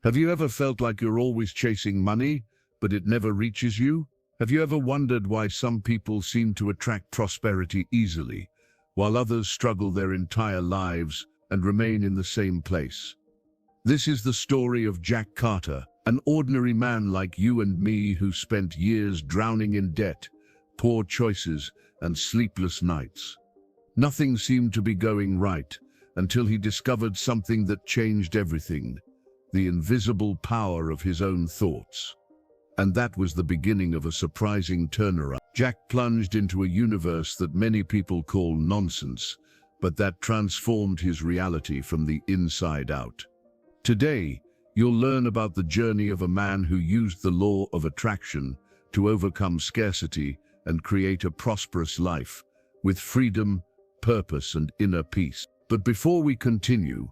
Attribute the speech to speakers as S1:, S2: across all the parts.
S1: Have you ever felt like you're always chasing money, but it never reaches you? Have you ever wondered why some people seem to attract prosperity easily, while others struggle their entire lives and remain in the same place? This is the story of Jack Carter, an ordinary man like you and me who spent years drowning in debt, poor choices, and sleepless nights. Nothing seemed to be going right until he discovered something that changed everything: the invisible power of his own thoughts. And that was the beginning of a surprising turnaround. Jack plunged into a universe that many people call nonsense, but that transformed his reality from the inside out. Today, you'll learn about the journey of a man who used the law of attraction to overcome scarcity and create a prosperous life with freedom, purpose, and inner peace. But before we continue,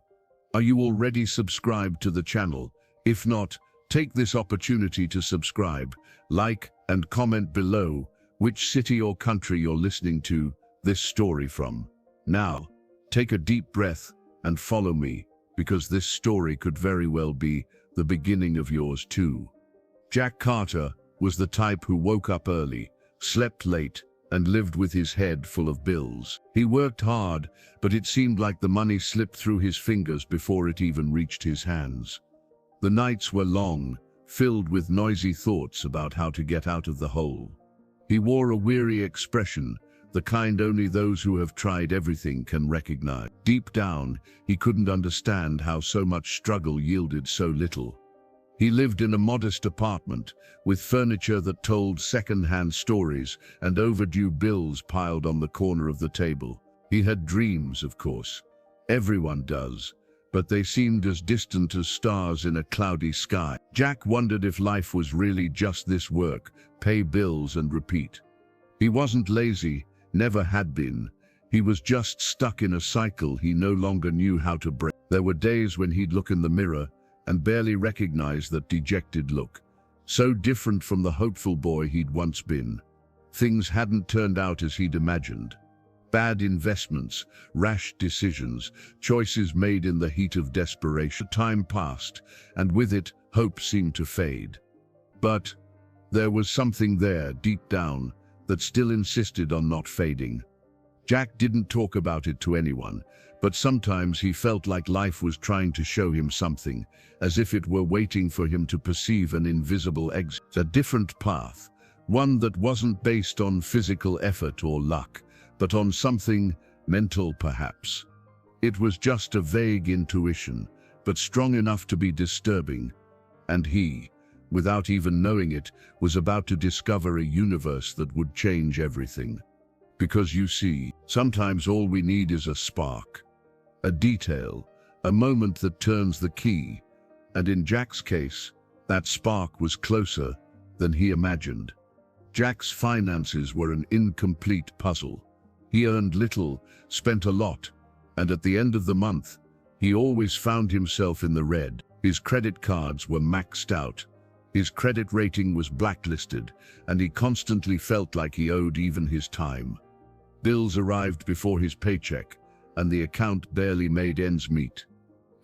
S1: are you already subscribed to the channel? If not, take this opportunity to subscribe, like, and comment below which city or country you're listening to this story from. Now, take a deep breath and follow me, because this story could very well be the beginning of yours too. Jack Carter was the type who woke up early, slept late, and lived with his head full of bills. He worked hard, but it seemed like the money slipped through his fingers before it even reached his hands. The nights were long, filled with noisy thoughts about how to get out of the hole. He wore a weary expression, the kind only those who have tried everything can recognize. Deep down, he couldn't understand how so much struggle yielded so little. He lived in a modest apartment, with furniture that told second-hand stories and overdue bills piled on the corner of the table. He had dreams, of course. Everyone does, but they seemed as distant as stars in a cloudy sky. Jack wondered if life was really just this: work, pay bills, and repeat. He wasn't lazy, never had been. He was just stuck in a cycle he no longer knew how to break. There were days when he'd look in the mirror and barely recognize that dejected look, so different from the hopeful boy he'd once been. Things hadn't turned out as he'd imagined. Bad investments, rash decisions, choices made in the heat of desperation. Time passed, and with it, hope seemed to fade. But there was something there, deep down, that still insisted on not fading. Jack didn't talk about it to anyone, but sometimes he felt like life was trying to show him something, as if it were waiting for him to perceive an invisible exit. A different path, one that wasn't based on physical effort or luck, but on something mental perhaps. It was just a vague intuition, but strong enough to be disturbing. And he, without even knowing it, was about to discover a universe that would change everything. Because you see, sometimes all we need is a spark, a detail, a moment that turns the key. And in Jack's case, that spark was closer than he imagined. Jack's finances were an incomplete puzzle. He earned little, spent a lot, and at the end of the month, he always found himself in the red. His credit cards were maxed out. His credit rating was blacklisted, and he constantly felt like he owed even his time. Bills arrived before his paycheck, and the account barely made ends meet.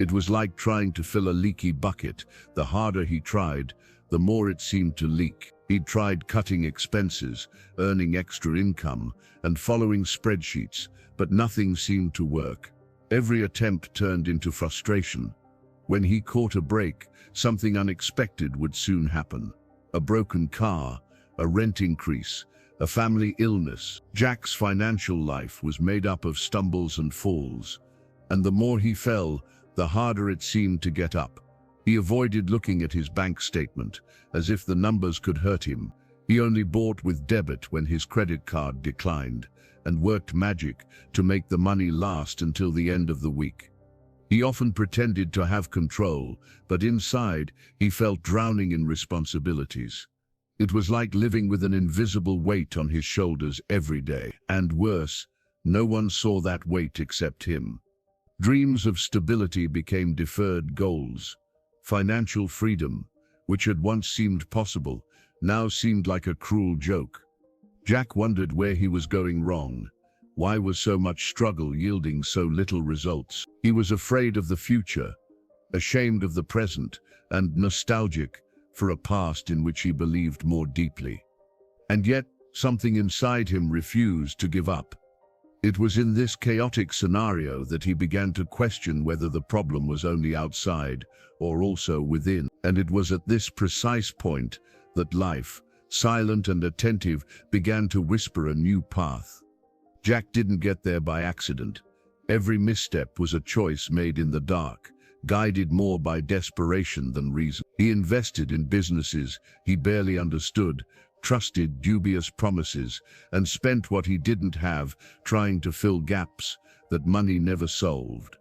S1: It was like trying to fill a leaky bucket. The harder he tried, the more it seemed to leak. He'd tried cutting expenses, earning extra income, and following spreadsheets, but nothing seemed to work. Every attempt turned into frustration. When he caught a break, something unexpected would soon happen. A broken car, a rent increase, a family illness. Jack's financial life was made up of stumbles and falls, and the more he fell, the harder it seemed to get up. He avoided looking at his bank statement, as if the numbers could hurt him. He only bought with debit when his credit card declined, and worked magic to make the money last until the end of the week. He often pretended to have control, but inside, he felt drowning in responsibilities. It was like living with an invisible weight on his shoulders every day. And worse, no one saw that weight except him. Dreams of stability became deferred goals. Financial freedom, which had once seemed possible, now seemed like a cruel joke. Jack wondered where he was going wrong. Why was so much struggle yielding so little results? He was afraid of the future, ashamed of the present, and nostalgic for a past in which he believed more deeply. And yet, something inside him refused to give up. It was in this chaotic scenario that he began to question whether the problem was only outside or also within. And it was at this precise point that life, silent and attentive, began to whisper a new path. Jack didn't get there by accident. Every misstep was a choice made in the dark, guided more by desperation than reason. He invested in businesses he barely understood, trusted dubious promises, and spent what he didn't have trying to fill gaps that money never solved.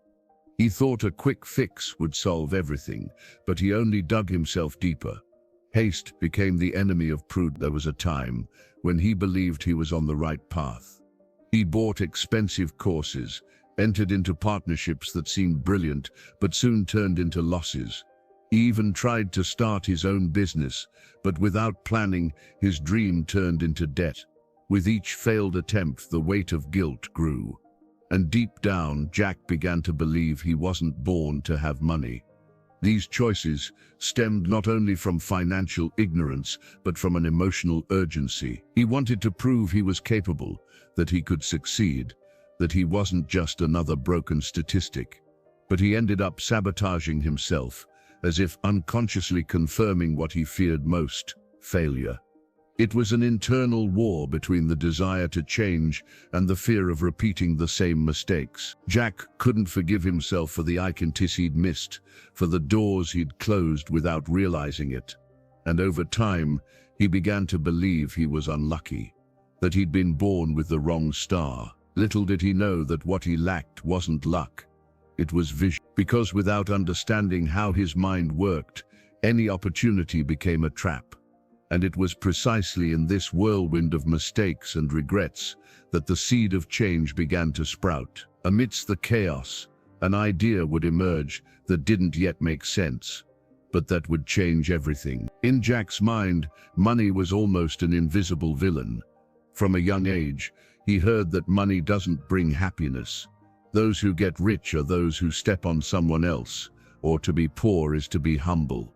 S1: He thought a quick fix would solve everything, but he only dug himself deeper. Haste became the enemy of prudence. There was a time when he believed he was on the right path. He bought expensive courses, entered into partnerships that seemed brilliant but soon turned into losses. He even tried to start his own business, but without planning, his dream turned into debt. With each failed attempt, the weight of guilt grew. And deep down, Jack began to believe he wasn't born to have money. These choices stemmed not only from financial ignorance, but from an emotional urgency. He wanted to prove he was capable, that he could succeed, that he wasn't just another broken statistic. But he ended up sabotaging himself, as if unconsciously confirming what he feared most: failure. It was an internal war between the desire to change and the fear of repeating the same mistakes. Jack couldn't forgive himself for the opportunities he'd missed, for the doors he'd closed without realizing it. And over time, he began to believe he was unlucky, that he'd been born with the wrong star. Little did he know that what he lacked wasn't luck, it was vision. Because without understanding how his mind worked, any opportunity became a trap. And it was precisely in this whirlwind of mistakes and regrets that the seed of change began to sprout. Amidst the chaos, an idea would emerge that didn't yet make sense, but that would change everything. In Jack's mind, money was almost an invisible villain. From a young age, he heard that money doesn't bring happiness. Those who get rich are those who step on someone else, or to be poor is to be humble.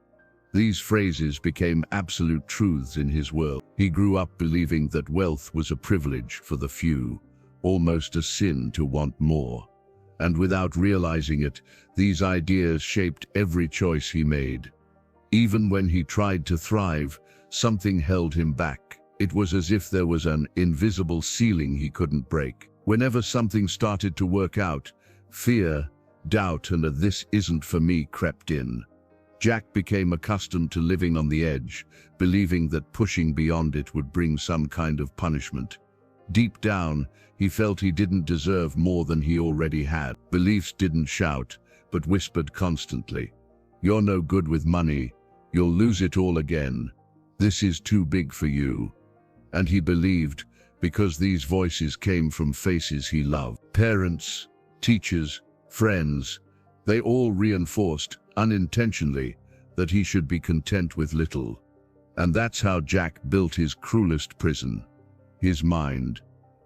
S1: These phrases became absolute truths in his world. He grew up believing that wealth was a privilege for the few, almost a sin to want more. And without realizing it, these ideas shaped every choice he made. Even when he tried to thrive, something held him back. It was as if there was an invisible ceiling he couldn't break. Whenever something started to work out, fear, doubt, and a "this isn't for me" crept in. Jack became accustomed to living on the edge, believing that pushing beyond it would bring some kind of punishment. Deep down, he felt he didn't deserve more than he already had. Beliefs didn't shout, but whispered constantly. "You're no good with money. You'll lose it all again. This is too big for you." And he believed, because these voices came from faces he loved. Parents, teachers, friends, they all reinforced, unintentionally, that he should be content with little. And that's how Jack built his cruelest prison, his mind.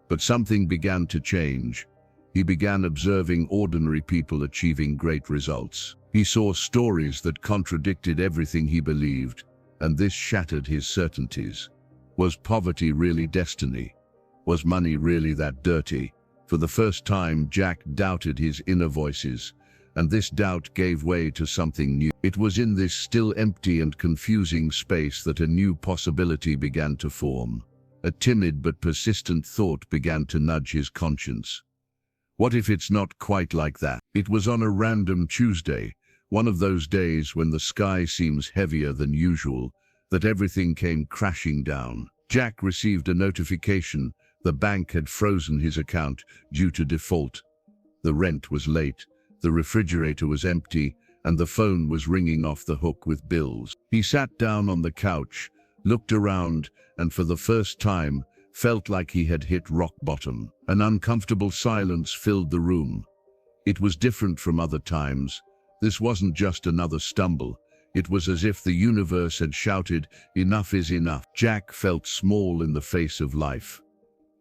S1: But something began to change. He began observing ordinary people achieving great results. He saw stories that contradicted everything he believed, and this shattered his certainties. Was poverty really destiny? Was money really that dirty? For the first time, Jack doubted his inner voices, and this doubt gave way to something new. It was in this still empty and confusing space that a new possibility began to form. A timid but persistent thought began to nudge his conscience. What if it's not quite like that? It was on a random Tuesday, one of those days when the sky seems heavier than usual, that everything came crashing down. Jack received a notification. The bank had frozen his account due to default. The rent was late, the refrigerator was empty, and the phone was ringing off the hook with bills. He sat down on the couch, looked around, and for the first time, felt like he had hit rock bottom. An uncomfortable silence filled the room. It was different from other times. This wasn't just another stumble. It was as if the universe had shouted, "Enough is enough." Jack felt small in the face of life.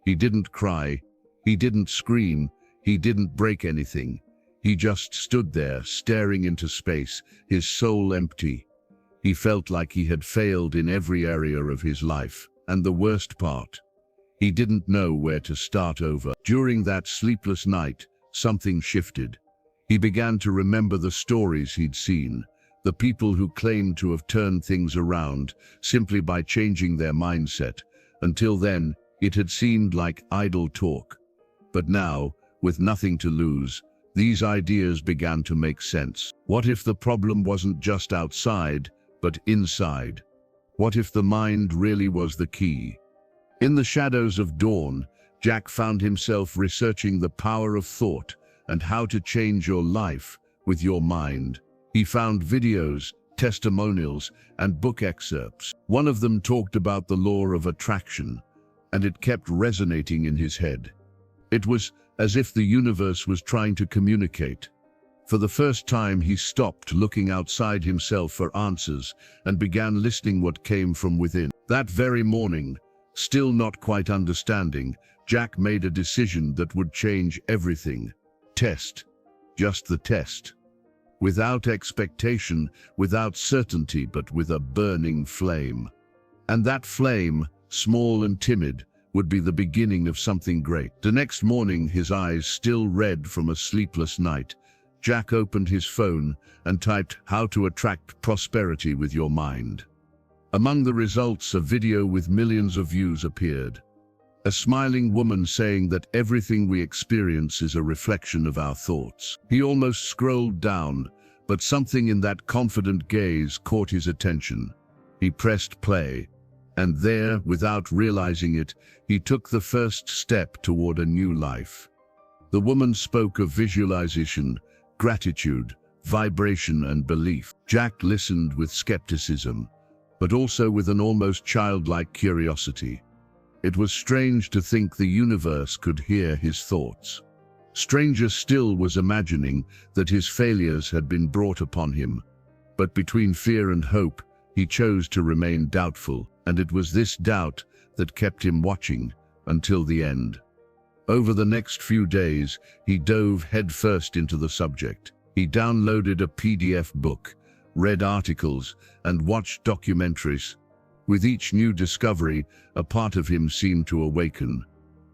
S1: He didn't cry, he didn't scream, he didn't break anything. He just stood there, staring into space, his soul empty. He felt like he had failed in every area of his life, and the worst part, he didn't know where to start over. During that sleepless night, something shifted. He began to remember the stories he'd seen, the people who claimed to have turned things around simply by changing their mindset. Until then, it had seemed like idle talk. But now, with nothing to lose, these ideas began to make sense. What if the problem wasn't just outside, but inside? What if the mind really was the key? In the shadows of dawn, Jack found himself researching the power of thought and how to change your life with your mind. He found videos, testimonials, and book excerpts. One of them talked about the law of attraction, and it kept resonating in his head. It was as if the universe was trying to communicate. For the first time, he stopped looking outside himself for answers and began listening what came from within. That very morning, still not quite understanding, Jack made a decision that would change everything. Test. Just the test. Without expectation, without certainty, but with a burning flame. And that flame, small and timid, would be the beginning of something great. The next morning, his eyes still red from a sleepless night, Jack opened his phone and typed "How to attract prosperity with your mind." Among the results, a video with millions of views appeared. A smiling woman saying that everything we experience is a reflection of our thoughts. He almost scrolled down, but something in that confident gaze caught his attention. He pressed play, and there, without realizing it, he took the first step toward a new life. The woman spoke of visualization, gratitude, vibration, and belief. Jack listened with skepticism, but also with an almost childlike curiosity. It was strange to think the universe could hear his thoughts. Stranger still was imagining that his failures had been brought upon him. But between fear and hope, he chose to remain doubtful, and it was this doubt that kept him watching until the end. Over the next few days, he dove headfirst into the subject. He downloaded a PDF book, read articles, and watched documentaries. With each new discovery, a part of him seemed to awaken.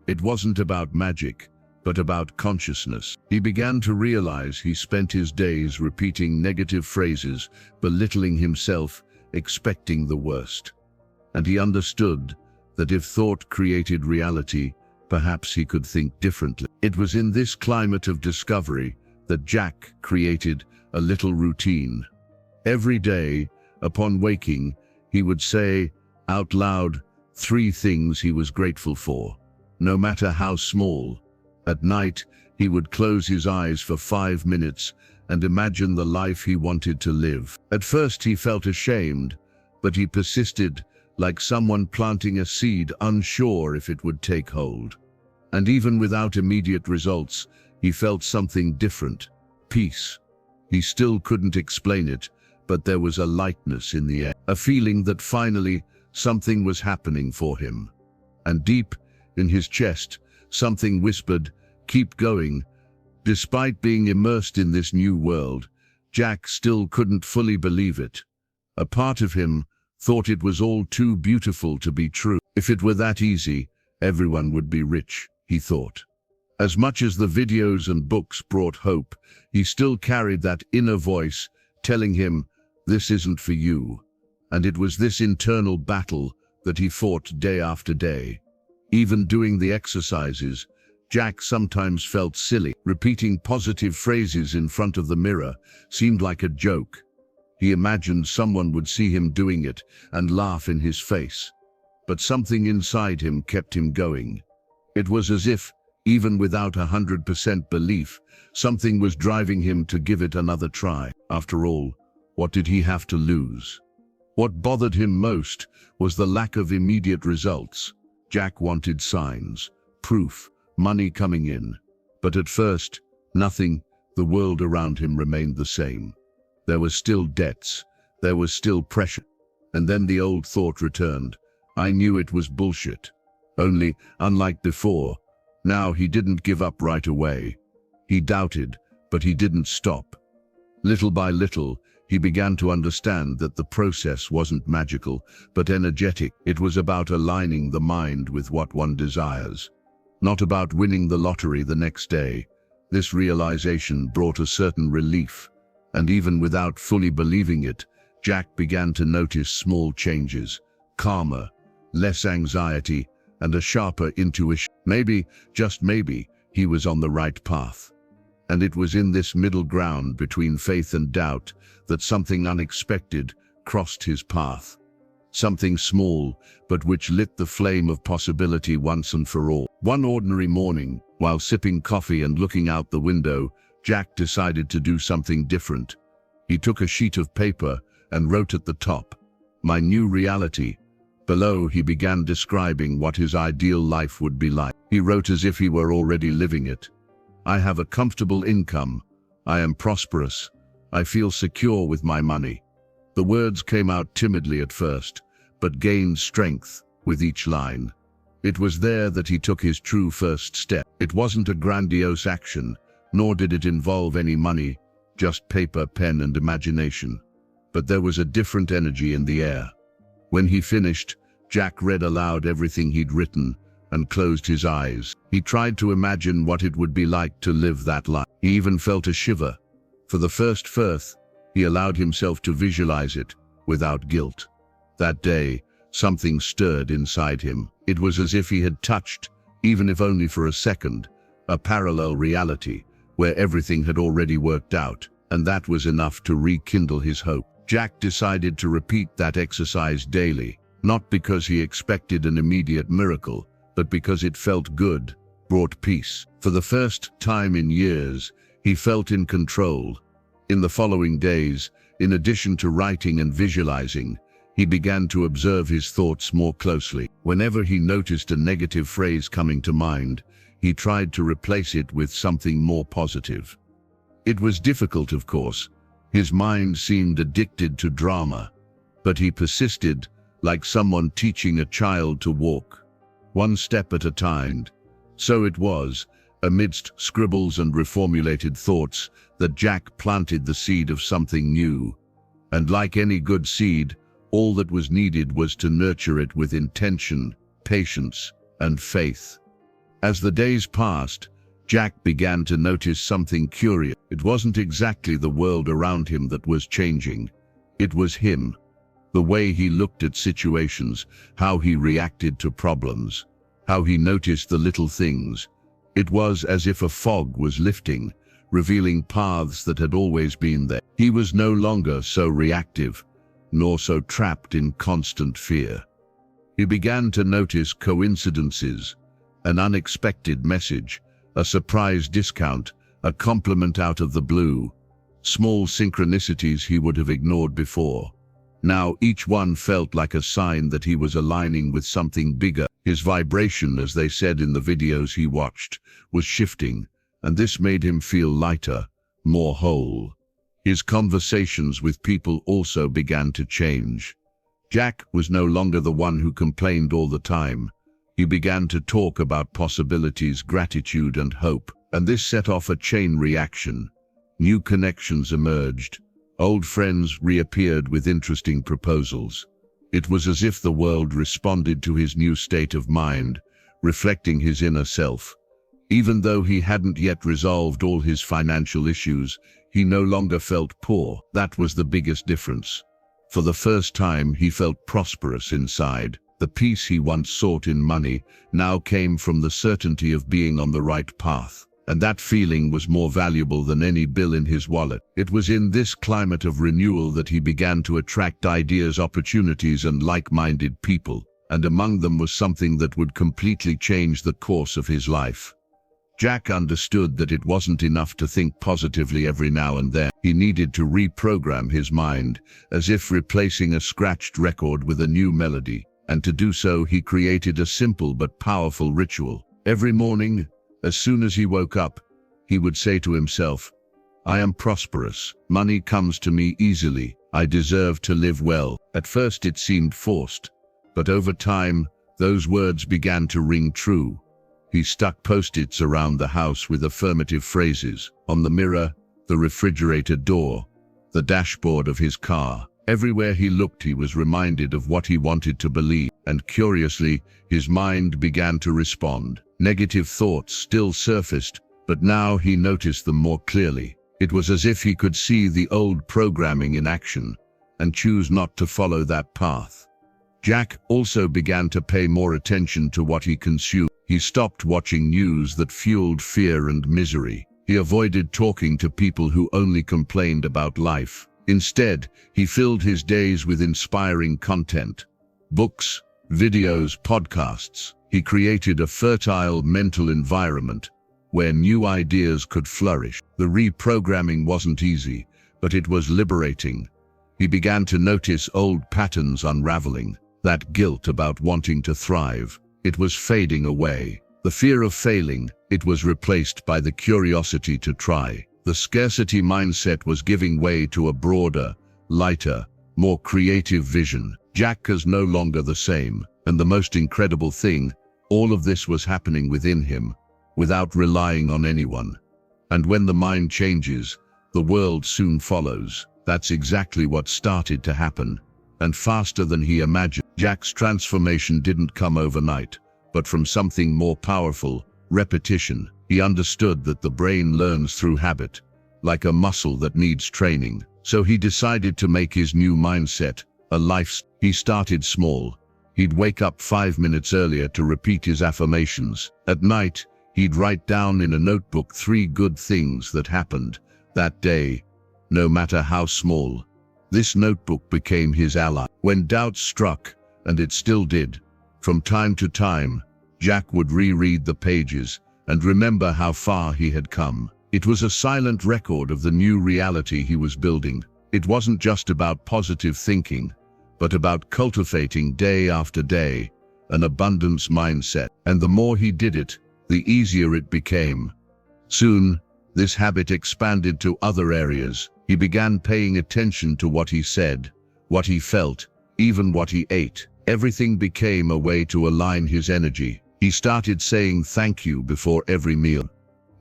S1: It wasn't about magic, but about consciousness. He began to realize he spent his days repeating negative phrases, belittling himself, expecting the worst. And he understood that if thought created reality, perhaps he could think differently. It was in this climate of discovery that Jack created a little routine. Every day, upon waking, he would say out loud 3 things he was grateful for, no matter how small. At night, he would close his eyes for 5 minutes and imagine the life he wanted to live. At first he felt ashamed, but he persisted, like someone planting a seed, unsure if it would take hold. And even without immediate results, he felt something different: peace. He still couldn't explain it, but there was a lightness in the air, a feeling that finally something was happening for him. And deep in his chest, something whispered, "Keep going." Despite being immersed in this new world, Jack still couldn't fully believe it. A part of him thought it was all too beautiful to be true. If it were that easy, everyone would be rich, he thought. As much as the videos and books brought hope, he still carried that inner voice telling him, "This isn't for you." And it was this internal battle that he fought day after day. Even doing the exercises, Jack sometimes felt silly. Repeating positive phrases in front of the mirror seemed like a joke. He imagined someone would see him doing it and laugh in his face. But something inside him kept him going. It was as if, even without 100% belief, something was driving him to give it another try. After all, what did he have to lose? What bothered him most was the lack of immediate results. Jack wanted signs, proof, money coming in. But at first, nothing. The world around him remained the same. There were still debts. There was still pressure. And then the old thought returned. I knew it was bullshit. Only, unlike before, now he didn't give up right away. He doubted, but he didn't stop. Little by little, He began to understand that the process wasn't magical, but energetic. It was about aligning the mind with what one desires, not about winning the lottery the next day. This realization brought a certain relief, and even without fully believing it, Jack began to notice small changes: calmer, less anxiety, and a sharper intuition. Maybe, just maybe, he was on the right path. And it was in this middle ground between faith and doubt that something unexpected crossed his path. Something small, but which lit the flame of possibility once and for all. One ordinary morning, while sipping coffee and looking out the window, Jack decided to do something different. He took a sheet of paper and wrote at the top, "My new reality." Below, he began describing what his ideal life would be like. He wrote as if he were already living it. "I have a comfortable income. I am prosperous. I feel secure with my money." The words came out timidly at first, but gained strength with each line. It was there that he took his true first step. It wasn't a grandiose action, nor did it involve any money, just paper, pen, and imagination. But there was a different energy in the air. When he finished, Jack read aloud everything he'd written and closed his eyes. He tried to imagine what it would be like to live that life. He even felt a shiver. For the first he allowed himself to visualize it without guilt. That day, something stirred inside him. It was as if he had touched, even if only for a second, a parallel reality where everything had already worked out, and that was enough to rekindle his hope. Jack decided to repeat that exercise daily, not because he expected an immediate miracle, but because it felt good, brought peace. For the first time in years, he felt in control. In the following days, in addition to writing and visualizing, he began to observe his thoughts more closely. Whenever he noticed a negative phrase coming to mind, he tried to replace it with something more positive. It was difficult, of course. His mind seemed addicted to drama, but he persisted, like someone teaching a child to walk, one step at a time. So it was, amidst scribbles and reformulated thoughts, that Jack planted the seed of something new. And like any good seed, all that was needed was to nurture it with intention, patience, and faith. As the days passed, Jack began to notice something curious. It wasn't exactly the world around him that was changing. It was him. The way he looked at situations, how he reacted to problems, how he noticed the little things. It was as if a fog was lifting, revealing paths that had always been there. He was no longer so reactive, nor so trapped in constant fear. He began to notice coincidences, an unexpected message, a surprise discount, a compliment out of the blue, small synchronicities he would have ignored before. Now each one felt like a sign that he was aligning with something bigger. His vibration, as they said in the videos he watched, was shifting, and this made him feel lighter, more whole. His conversations with people also began to change. Jack was no longer the one who complained all the time. He began to talk about possibilities, gratitude, and hope, and this set off a chain reaction. New connections emerged. Old friends reappeared with interesting proposals. It was as if the world responded to his new state of mind, reflecting his inner self. Even though he hadn't yet resolved all his financial issues, he no longer felt poor. That was the biggest difference. For the first time, he felt prosperous inside. The peace he once sought in money now came from the certainty of being on the right path. And that feeling was more valuable than any bill in his wallet. It was in this climate of renewal that he began to attract ideas, opportunities, and like-minded people. And among them was something that would completely change the course of his life. Jack understood that it wasn't enough to think positively every now and then. He needed to reprogram his mind, as if replacing a scratched record with a new melody. And to do so, he created a simple but powerful ritual. Every morning, as soon as he woke up, he would say to himself, "I am prosperous. Money comes to me easily. I deserve to live well." At first it seemed forced, but over time, those words began to ring true. He stuck post-its around the house with affirmative phrases, on the mirror, the refrigerator door, the dashboard of his car. Everywhere he looked, he was reminded of what he wanted to believe, and curiously, his mind began to respond. Negative thoughts still surfaced, but now he noticed them more clearly. It was as if he could see the old programming in action and choose not to follow that path. Jack also began to pay more attention to what he consumed. He stopped watching news that fueled fear and misery. He avoided talking to people who only complained about life. Instead, he filled his days with inspiring content. Books, videos, podcasts. He created a fertile mental environment where new ideas could flourish. The reprogramming wasn't easy, but it was liberating. He began to notice old patterns unraveling. That guilt about wanting to thrive, it was fading away. The fear of failing, it was replaced by the curiosity to try. The scarcity mindset was giving way to a broader, lighter, more creative vision. Jack was no longer the same, and the most incredible thing, all of this was happening within him, without relying on anyone. And when the mind changes, the world soon follows. That's exactly what started to happen, and faster than he imagined. Jack's transformation didn't come overnight, but from something more powerful, repetition. He understood that the brain learns through habit, like a muscle that needs training. So he decided to make his new mindset a life. He started small. He'd wake up 5 minutes earlier to repeat his affirmations. At night, he'd write down in a notebook 3 good things that happened that day, no matter how small. This notebook became his ally. When doubt struck, and it still did, from time to time, Jack would reread the pages and remember how far he had come. It was a silent record of the new reality he was building. It wasn't just about positive thinking, but about cultivating day after day an abundance mindset. And the more he did it, the easier it became. Soon, this habit expanded to other areas. He began paying attention to what he said, what he felt, even what he ate. Everything became a way to align his energy. He started saying thank you before every meal.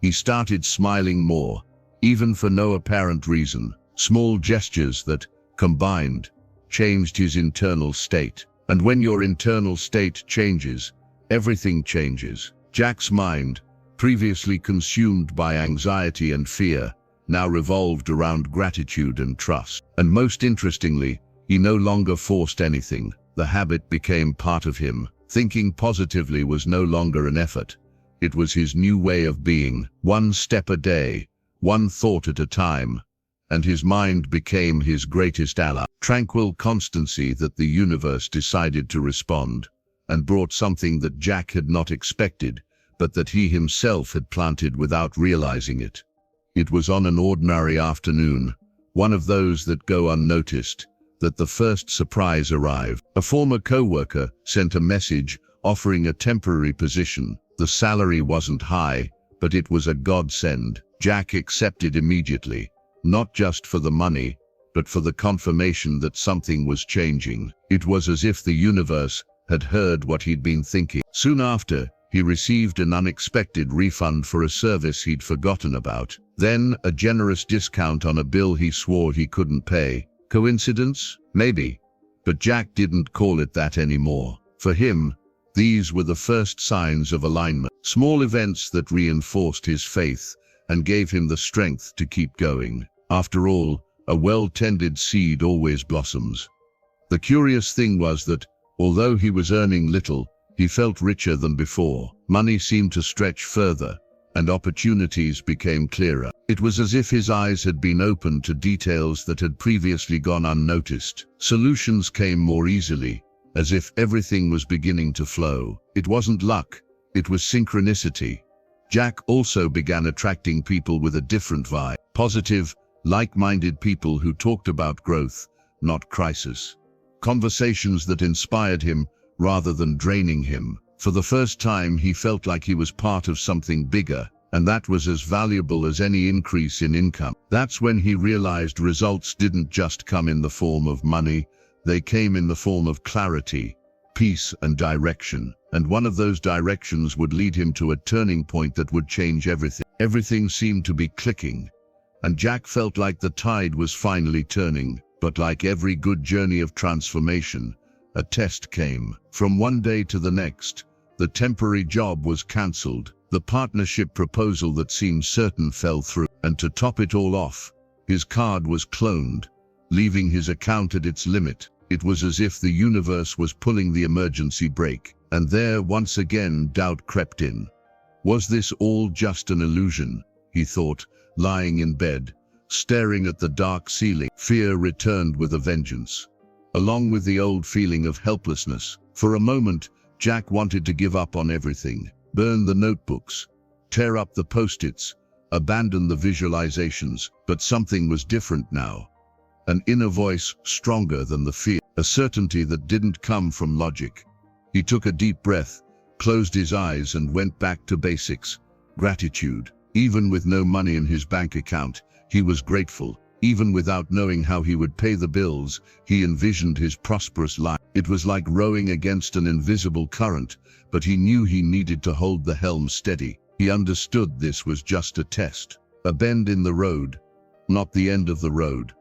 S1: He started smiling more, even for no apparent reason. Small gestures that, combined, changed his internal state. And when your internal state changes, everything changes. Jack's mind, previously consumed by anxiety and fear, now revolved around gratitude and trust. And most interestingly, he no longer forced anything. The habit became part of him. Thinking positively was no longer an effort. It was his new way of being, one step a day, one thought at a time, and his mind became his greatest ally. Tranquil constancy that the universe decided to respond, and brought something that Jack had not expected, but that he himself had planted without realizing it. It was on an ordinary afternoon, one of those that go unnoticed, that the first surprise arrived. A former co-worker sent a message offering a temporary position. The salary wasn't high, but it was a godsend. Jack accepted immediately, not just for the money, but for the confirmation that something was changing. It was as if the universe had heard what he'd been thinking. Soon after, he received an unexpected refund for a service he'd forgotten about. Then, a generous discount on a bill he swore he couldn't pay. Coincidence? Maybe. But Jack didn't call it that anymore. For him, these were the first signs of alignment. Small events that reinforced his faith and gave him the strength to keep going. After all, a well-tended seed always blossoms. The curious thing was that, although he was earning little, he felt richer than before. Money seemed to stretch further, and opportunities became clearer. It was as if his eyes had been opened to details that had previously gone unnoticed. Solutions came more easily, as if everything was beginning to flow. It wasn't luck, it was synchronicity. Jack also began attracting people with a different vibe. Positive, like-minded people who talked about growth, not crisis. Conversations that inspired him rather than draining him. For the first time, he felt like he was part of something bigger, and that was as valuable as any increase in income. That's when he realized results didn't just come in the form of money, they came in the form of clarity, peace, and direction. And one of those directions would lead him to a turning point that would change everything. Everything seemed to be clicking, And Jack felt like the tide was finally turning. But like every good journey of transformation, a test came. From one day to the next, the temporary job was cancelled. The partnership proposal that seemed certain fell through. And to top it all off, his card was cloned, leaving his account at its limit. It was as if the universe was pulling the emergency brake. And there, once again, doubt crept in. Was this all just an illusion? He thought, lying in bed, staring at the dark ceiling. Fear returned with a vengeance, along with the old feeling of helplessness. For a moment, Jack wanted to give up on everything, burn the notebooks, tear up the post-its, abandon the visualizations. But something was different now. An inner voice stronger than the fear, a certainty that didn't come from logic. He took a deep breath, closed his eyes and went back to basics. Gratitude. Even with no money in his bank account, he was grateful. Even without knowing how he would pay the bills, he envisioned his prosperous life. It was like rowing against an invisible current, but he knew he needed to hold the helm steady. He understood this was just a test, a bend in the road, not the end of the road.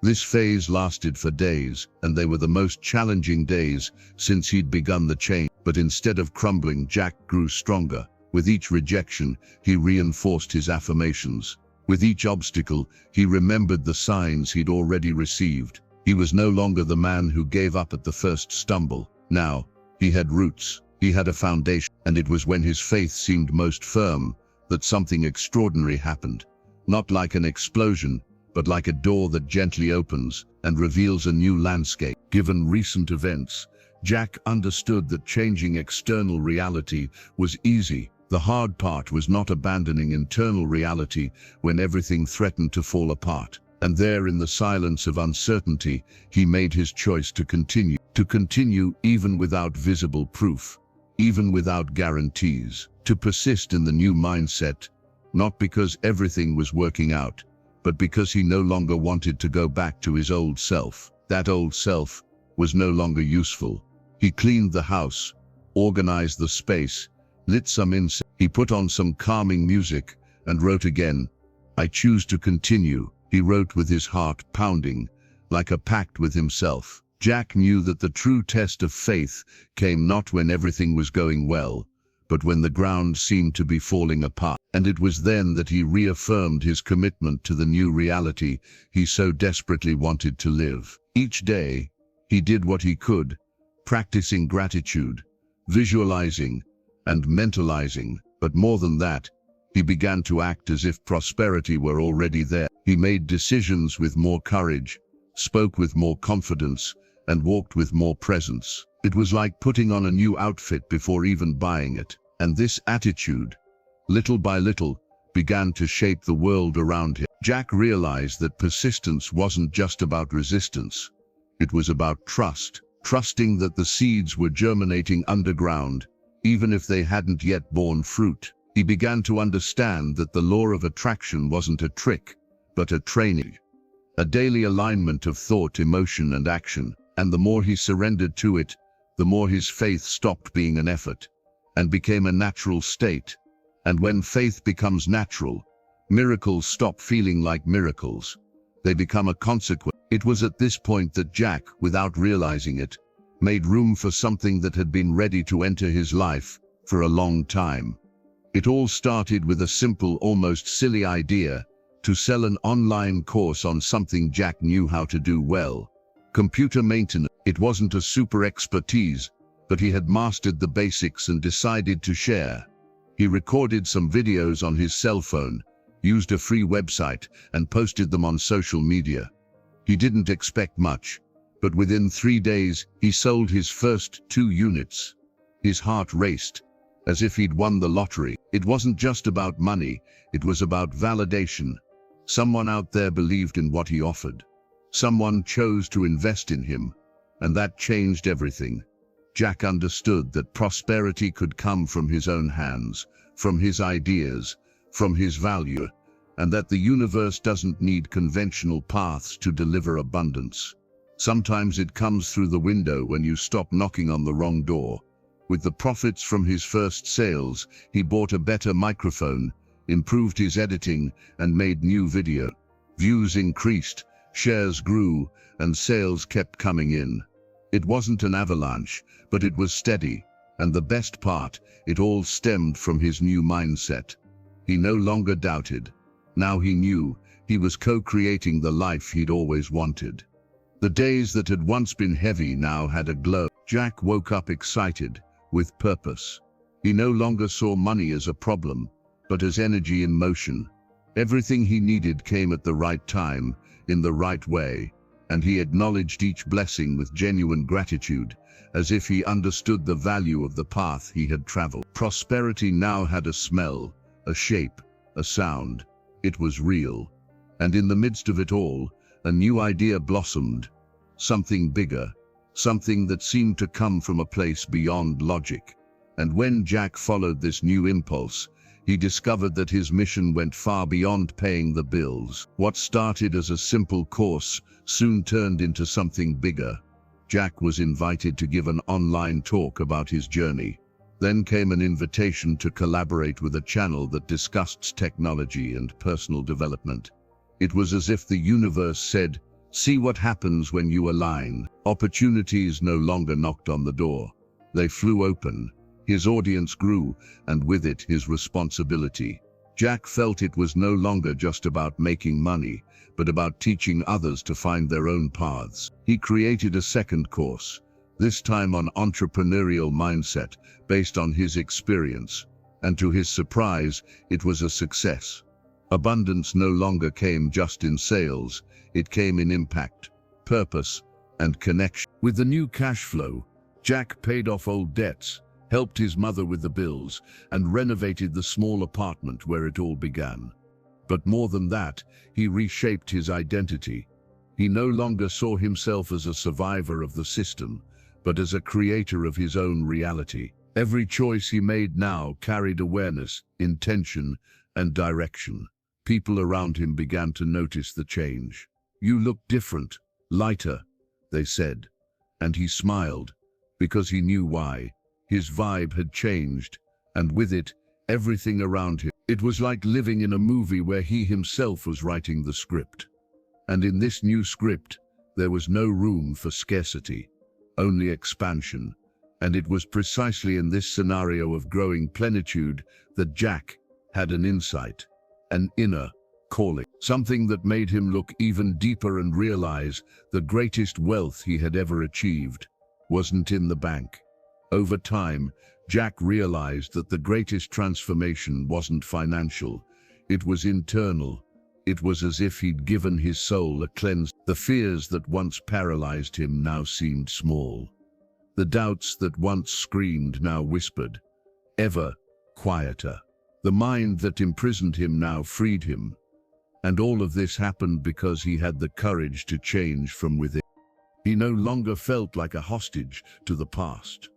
S1: This phase lasted for days, and they were the most challenging days since he'd begun the change. But instead of crumbling, Jack grew stronger. With each rejection, he reinforced his affirmations. With each obstacle, he remembered the signs he'd already received. He was no longer the man who gave up at the first stumble. Now, he had roots, he had a foundation, and it was when his faith seemed most firm that something extraordinary happened. Not like an explosion, but like a door that gently opens and reveals a new landscape. Given recent events, Jack understood that changing external reality was easy. The hard part was not abandoning internal reality when everything threatened to fall apart. And there, in the silence of uncertainty, he made his choice to continue. To continue even without visible proof, even without guarantees. To persist in the new mindset, not because everything was working out, but because he no longer wanted to go back to his old self. That old self was no longer useful. He cleaned the house, organized the space, lit some incense. He put on some calming music and wrote again. I choose to continue, he wrote with his heart pounding, like a pact with himself. Jack knew that the true test of faith came not when everything was going well, but when the ground seemed to be falling apart. And it was then that he reaffirmed his commitment to the new reality he so desperately wanted to live. Each day, he did what he could, practicing gratitude, visualizing, and mentalizing. But more than that, he began to act as if prosperity were already there. He made decisions with more courage, spoke with more confidence, and walked with more presence. It was like putting on a new outfit before even buying it. And this attitude, little by little, began to shape the world around him. Jack realized that persistence wasn't just about resistance. It was about trust, trusting that the seeds were germinating underground, even if they hadn't yet borne fruit. He began to understand that the law of attraction wasn't a trick, but a training, a daily alignment of thought, emotion, and action. And the more he surrendered to it, the more his faith stopped being an effort and became a natural state. And when faith becomes natural, miracles stop feeling like miracles. They become a consequence. It was at this point that Jack, without realizing it, made room for something that had been ready to enter his life for a long time. It all started with a simple, almost silly idea to sell an online course on something Jack knew how to do well: computer maintenance. It wasn't a super expertise, but he had mastered the basics and decided to share. He recorded some videos on his cell phone, used a free website, and posted them on social media. He didn't expect much, but within 3 days, he sold his first 2 units. His heart raced, as if he'd won the lottery. It wasn't just about money, it was about validation. Someone out there believed in what he offered. Someone chose to invest in him, and that changed everything. Jack understood that prosperity could come from his own hands, from his ideas, from his value, and that the universe doesn't need conventional paths to deliver abundance. Sometimes it comes through the window when you stop knocking on the wrong door. With the profits from his first sales, he bought a better microphone, improved his editing, and made new video. Views increased, shares grew, and sales kept coming in. It wasn't an avalanche, but it was steady, and the best part, it all stemmed from his new mindset. He no longer doubted. Now he knew he was co-creating the life he'd always wanted. The days that had once been heavy now had a glow. Jack woke up excited, with purpose. He no longer saw money as a problem, but as energy in motion. Everything he needed came at the right time, in the right way, and he acknowledged each blessing with genuine gratitude, as if he understood the value of the path he had traveled. Prosperity now had a smell, a shape, a sound. It was real. And in the midst of it all, a new idea blossomed. Something bigger, something that seemed to come from a place beyond logic. And when Jack followed this new impulse, he discovered that his mission went far beyond paying the bills. What started as a simple course soon turned into something bigger. Jack was invited to give an online talk about his journey. Then came an invitation to collaborate with a channel that discussed technology and personal development. It was as if the universe said, "See what happens when you align." Opportunities no longer knocked on the door. They flew open. His audience grew, and with it his responsibility. Jack felt it was no longer just about making money, but about teaching others to find their own paths. He created a second course, this time on entrepreneurial mindset, based on his experience. And to his surprise, it was a success. Abundance no longer came just in sales, it came in impact, purpose, and connection. With the new cash flow, Jack paid off old debts, helped his mother with the bills, and renovated the small apartment where it all began. But more than that, he reshaped his identity. He no longer saw himself as a survivor of the system, but as a creator of his own reality. Every choice he made now carried awareness, intention, and direction. People around him began to notice the change. "You look different, lighter," they said. And he smiled, because he knew why. His vibe had changed, and with it, everything around him. It was like living in a movie where he himself was writing the script. And in this new script, there was no room for scarcity, only expansion. And it was precisely in this scenario of growing plenitude that Jack had an insight, an inner calling, something that made him look even deeper and realize the greatest wealth he had ever achieved wasn't in the bank. Over time, Jack realized that the greatest transformation wasn't financial, it was internal. It was as if he'd given his soul a cleanse. The fears that once paralyzed him now seemed small. The doubts that once screamed now whispered, ever quieter. The mind that imprisoned him now freed him. And all of this happened because he had the courage to change from within. He no longer felt like a hostage to the past.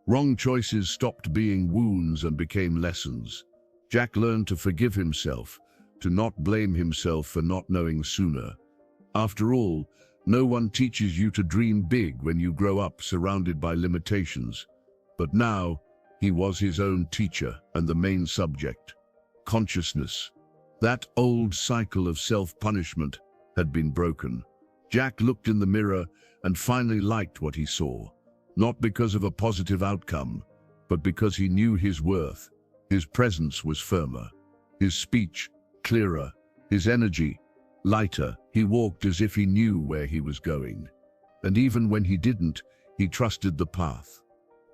S1: Wrong choices stopped being wounds and became lessons. Jack learned to forgive himself, to not blame himself for not knowing sooner. After all, no one teaches you to dream big when you grow up surrounded by limitations. But now, he was his own teacher and the main subject. Consciousness. That old cycle of self-punishment had been broken. Jack looked in the mirror and finally liked what he saw. Not because of a positive outcome, but because he knew his worth. His presence was firmer, his speech clearer, his energy lighter. He walked as if he knew where he was going. And even when he didn't, he trusted the path.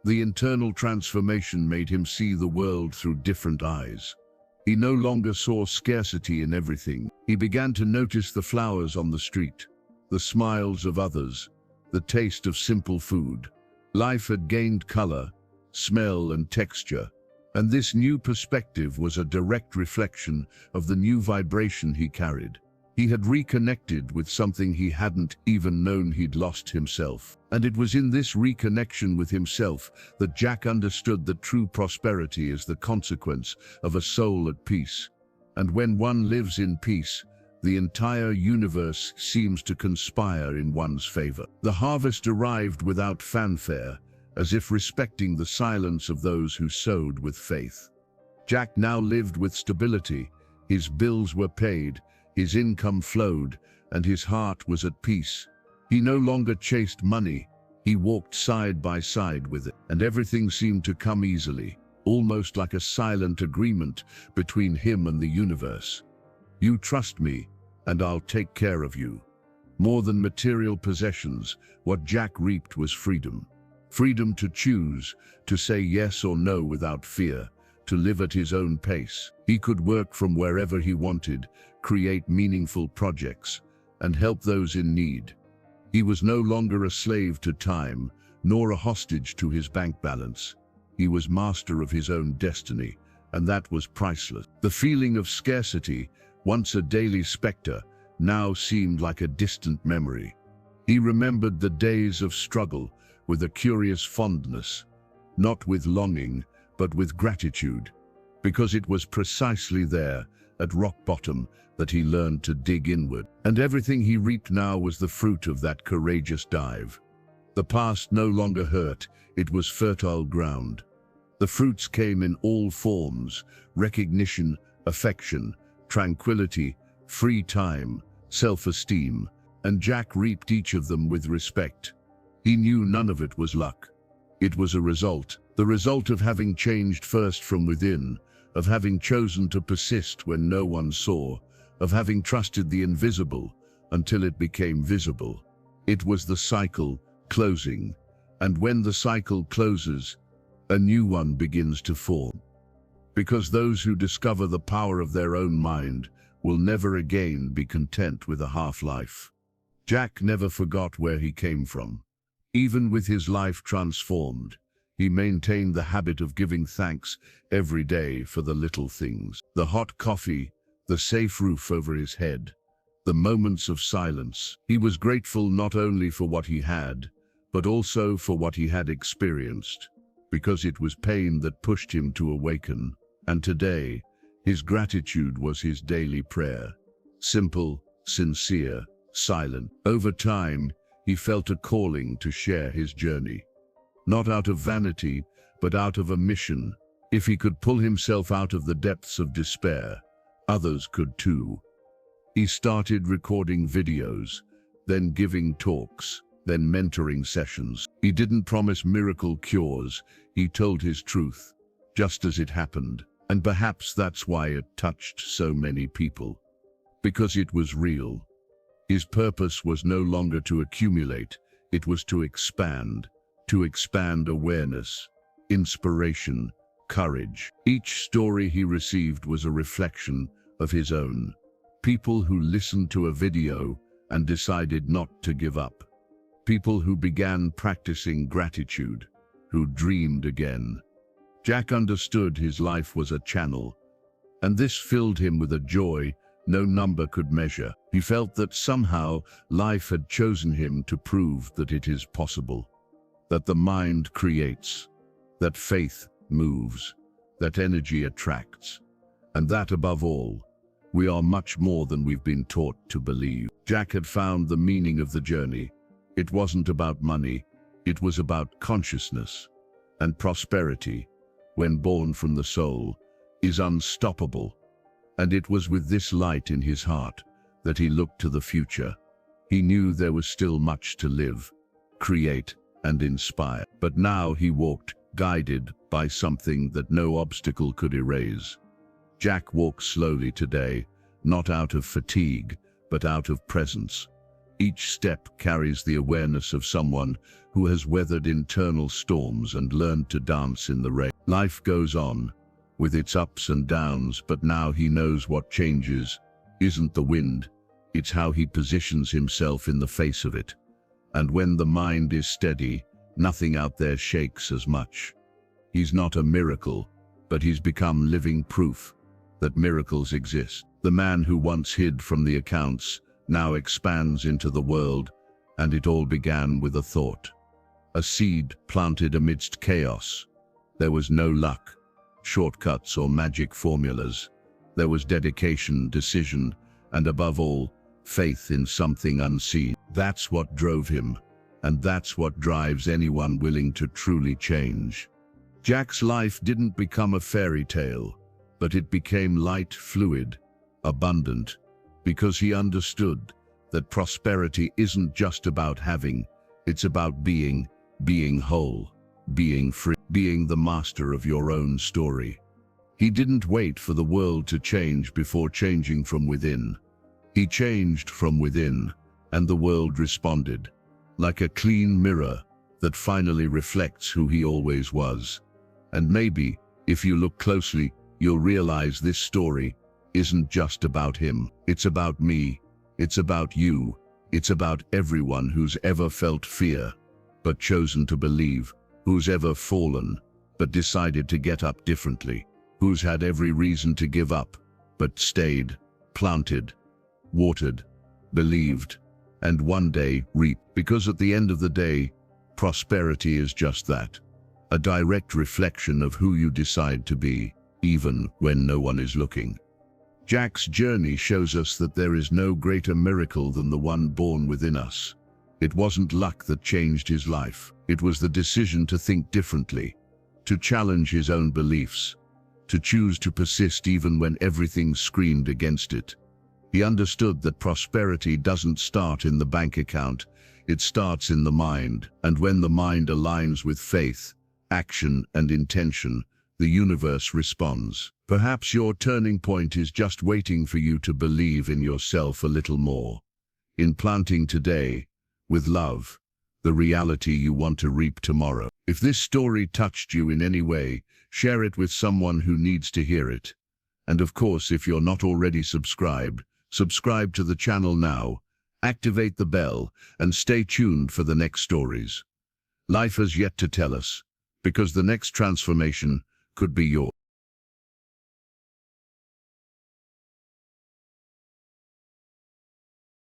S1: The internal transformation made him see the world through different eyes. He no longer saw scarcity in everything. He began to notice the flowers on the street, the smiles of others, the taste of simple food. Life had gained color, smell, and texture, and this new perspective was a direct reflection of the new vibration he carried. He had reconnected with something he hadn't even known he'd lost himself. And it was in this reconnection with himself that Jack understood that true prosperity is the consequence of a soul at peace. And when one lives in peace, the entire universe seems to conspire in one's favor. The harvest arrived without fanfare, as if respecting the silence of those who sowed with faith. Jack now lived with stability. His bills were paid, His income flowed, and his heart was at peace. He no longer chased money. He walked side by side with it, and everything seemed to come easily, almost like a silent agreement between him and the universe. You trust me, and I'll take care of you. More than material possessions, what Jack reaped was freedom. Freedom to choose, to say yes or no without fear, to live at his own pace. He could work from wherever he wanted, create meaningful projects, and help those in need. He was no longer a slave to time, nor a hostage to his bank balance. He was master of his own destiny, and that was priceless. The feeling of scarcity, once a daily specter, now seemed like a distant memory. He remembered the days of struggle with a curious fondness, not with longing, but with gratitude, because it was precisely there, at rock bottom, that he learned to dig inward. And everything he reaped now was the fruit of that courageous dive. The past no longer hurt, it was fertile ground. The fruits came in all forms: recognition, affection, tranquility, free time, self-esteem, and Jack reaped each of them with respect. He knew none of it was luck. It was a result, the result of having changed first from within, of having chosen to persist when no one saw, of having trusted the invisible until it became visible. It was the cycle closing, and when the cycle closes, a new one begins to form. Because those who discover the power of their own mind will never again be content with a half-life. Jack never forgot where he came from. Even with his life transformed, he maintained the habit of giving thanks every day for the little things: the hot coffee, the safe roof over his head, the moments of silence. He was grateful not only for what he had, but also for what he had experienced, because it was pain that pushed him to awaken. And today, his gratitude was his daily prayer. Simple, sincere, silent. Over time, he felt a calling to share his journey. Not out of vanity, but out of a mission. If he could pull himself out of the depths of despair, others could too. He started recording videos, then giving talks, then mentoring sessions. He didn't promise miracle cures, he told his truth, just as it happened. And perhaps that's why it touched so many people. Because it was real. His purpose was no longer to accumulate, it was to expand awareness, inspiration, courage. Each story he received was a reflection of his own. People who listened to a video and decided not to give up. People who began practicing gratitude, who dreamed again. Jack understood his life was a channel, and this filled him with a joy no number could measure. He felt that somehow life had chosen him to prove that it is possible, that the mind creates, that faith moves, that energy attracts, and that, above all, we are much more than we've been taught to believe. Jack had found the meaning of the journey. It wasn't about money, it was about consciousness. And prosperity, when born from the soul, is unstoppable. And it was with this light in his heart that he looked to the future. He knew there was still much to live, create, and inspire. But now he walked, guided by something that no obstacle could erase. Jack walks slowly today, not out of fatigue, but out of presence. Each step carries the awareness of someone who has weathered internal storms and learned to dance in the rain. Life goes on, with its ups and downs, but now he knows what changes isn't the wind, it's how he positions himself in the face of it. And when the mind is steady, nothing out there shakes as much. He's not a miracle, but he's become living proof that miracles exist. The man who once hid from the accounts now expands into the world, and it all began with a thought. A seed planted amidst chaos. There was no luck, shortcuts or magic formulas. There was dedication, decision, and above all, faith in something unseen. That's what drove him, and that's what drives anyone willing to truly change. Jack's life didn't become a fairy tale, but it became light, fluid, abundant, because he understood that prosperity isn't just about having, it's about being whole, being free, being the master of your own story. He didn't wait for the world to change before changing from within. He changed from within, and the world responded, like a clean mirror that finally reflects who he always was. And maybe, if you look closely, you'll realize this story isn't just about him. It's about me. It's about you. It's about everyone who's ever felt fear, but chosen to believe, who's ever fallen, but decided to get up differently, who's had every reason to give up, but stayed, planted, watered, believed, and one day reaped. Because at the end of the day, prosperity is just that, a direct reflection of who you decide to be, even when no one is looking. Jack's journey shows us that there is no greater miracle than the one born within us. It wasn't luck that changed his life. It was the decision to think differently, to challenge his own beliefs, to choose to persist even when everything screamed against it. He understood that prosperity doesn't start in the bank account, it starts in the mind, and when the mind aligns with faith, action, and intention, the universe responds. Perhaps your turning point is just waiting for you to believe in yourself a little more, in planting today, with love, the reality you want to reap tomorrow. If this story touched you in any way, share it with someone who needs to hear it. And of course, if you're not already subscribed, subscribe to the channel now, activate the bell, and stay tuned for the next stories. Life has yet to tell us, because the next transformation could be yours.